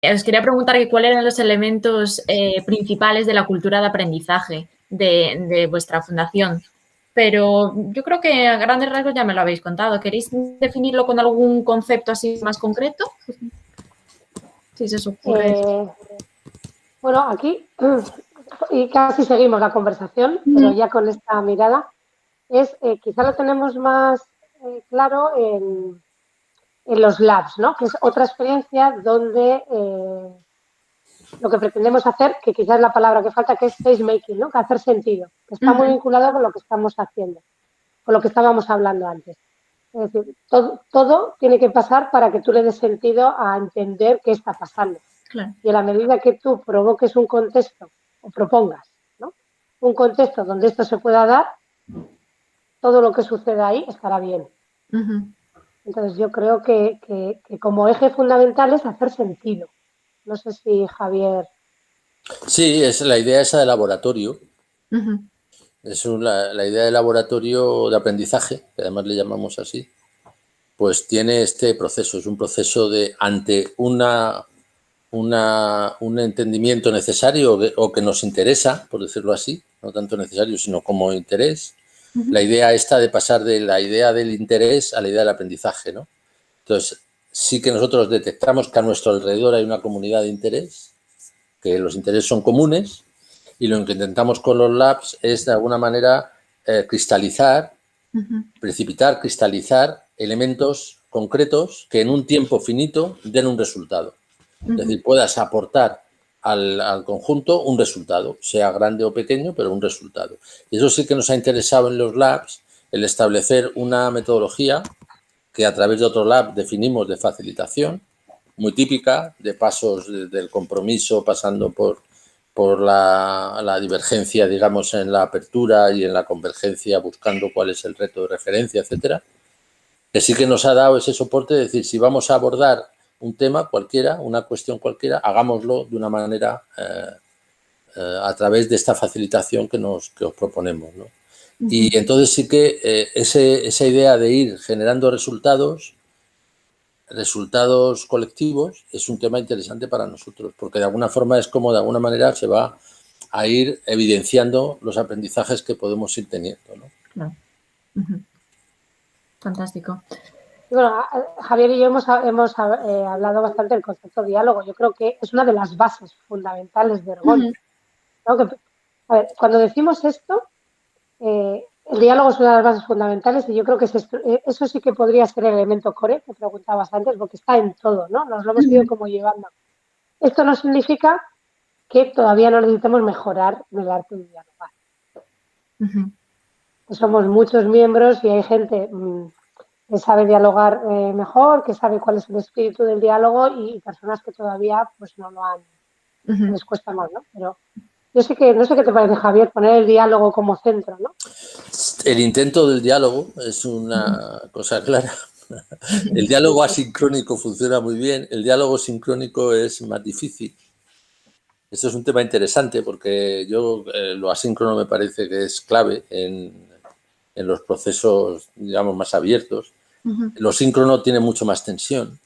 os quería preguntar que cuáles eran los elementos principales de la cultura de aprendizaje de vuestra fundación. Pero yo creo que a grandes rasgos ya me lo habéis contado. ¿Queréis definirlo con algún concepto así más concreto? Si se os ocurre. Bueno, aquí, y casi seguimos la conversación, pero ya con esta mirada, quizá lo tenemos más claro en los labs, ¿no? Que es otra experiencia donde lo que pretendemos hacer, que quizás es la palabra que falta, que es face making, ¿no? Que hacer sentido, que está muy vinculado con lo que estamos haciendo, con lo que estábamos hablando antes. Es decir, todo tiene que pasar para que tú le des sentido a entender qué está pasando. Claro. Y a la medida que tú provoques un contexto o propongas, ¿no? Un contexto donde esto se pueda dar, todo lo que suceda ahí estará bien. Entonces yo creo que como eje fundamental es hacer sentido. No sé si Javier... Sí, es la idea esa de laboratorio. Es la idea de laboratorio de aprendizaje, que además le llamamos así, pues tiene este proceso. Es un proceso de ante un entendimiento necesario o que nos interesa, por decirlo así, no tanto necesario, sino como interés. La idea esta de pasar de la idea del interés a la idea del aprendizaje, ¿no? Entonces, sí que nosotros detectamos que a nuestro alrededor hay una comunidad de interés, que los intereses son comunes, y lo que intentamos con los labs es, de alguna manera, cristalizar, precipitar, cristalizar elementos concretos que en un tiempo finito den un resultado. Es decir, puedas aportar al conjunto un resultado, sea grande o pequeño, pero un resultado. Y eso sí que nos ha interesado en los labs, el establecer una metodología que a través de otro lab definimos de facilitación, muy típica, de pasos del compromiso, pasando por la divergencia, digamos, en la apertura y en la convergencia, buscando cuál es el reto de referencia, etcétera. Que sí que nos ha dado ese soporte de decir, si vamos a abordar un tema cualquiera, una cuestión cualquiera, hagámoslo de una manera a través de esta facilitación que os proponemos, ¿no? Y entonces sí que esa idea de ir generando resultados colectivos es un tema interesante para nosotros, porque de alguna forma es como de alguna manera se va a ir evidenciando los aprendizajes que podemos ir teniendo, ¿no? Claro. Fantástico. Y bueno, Javier y yo hemos hablado bastante del concepto de diálogo. Yo creo que es una de las bases fundamentales de Ergon. ¿No? A ver, cuando decimos esto, el diálogo es una de las bases fundamentales y yo creo que eso sí que podría ser el elemento core que preguntabas antes, porque está en todo, ¿no? Nos lo hemos ido como llevando. Esto no significa que todavía no necesitemos mejorar en el arte de dialogar. Somos muchos miembros y hay gente que sabe dialogar mejor, que sabe cuál es el espíritu del diálogo y personas que todavía pues no lo han, les cuesta más, ¿no? Pero yo sé que, no sé qué te parece, Javier, poner el diálogo como centro, ¿no? El intento del diálogo es una cosa clara. El diálogo asincrónico funciona muy bien, el diálogo sincrónico es más difícil. Esto es un tema interesante porque lo asíncrono me parece que es clave en los procesos, digamos, más abiertos. Lo síncrono tiene mucho más tensión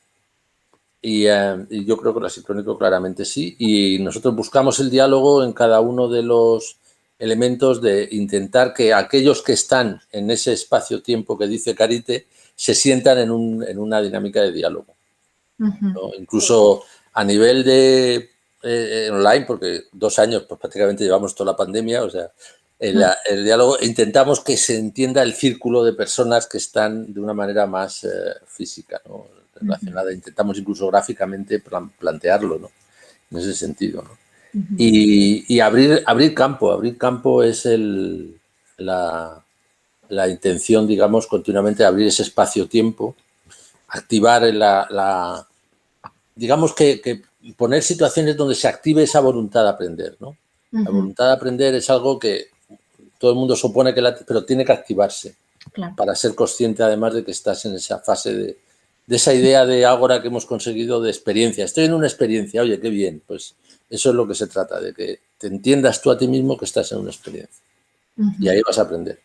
y yo creo que lo asincrónico claramente sí. Y nosotros buscamos el diálogo en cada uno de los elementos de intentar que aquellos que están en ese espacio-tiempo que dice Carite se sientan en una dinámica de diálogo, ¿no? Incluso a nivel de online, porque 2 años pues prácticamente llevamos toda la pandemia, o sea, el diálogo, intentamos que se entienda el círculo de personas que están de una manera más física, ¿no? Relacionada. Intentamos incluso gráficamente plantearlo, ¿no? En ese sentido, ¿no? Y abrir campo es la intención, digamos, continuamente abrir ese espacio-tiempo, activar digamos que poner situaciones donde se active esa voluntad de aprender, ¿no? La voluntad de aprender es algo que todo el mundo supone pero tiene que activarse para ser consciente además de que estás en esa fase de esa idea de ahora que hemos conseguido de experiencia. Estoy en una experiencia, oye, qué bien, pues eso es lo que se trata, de que te entiendas tú a ti mismo que estás en una experiencia. Y ahí vas a aprender.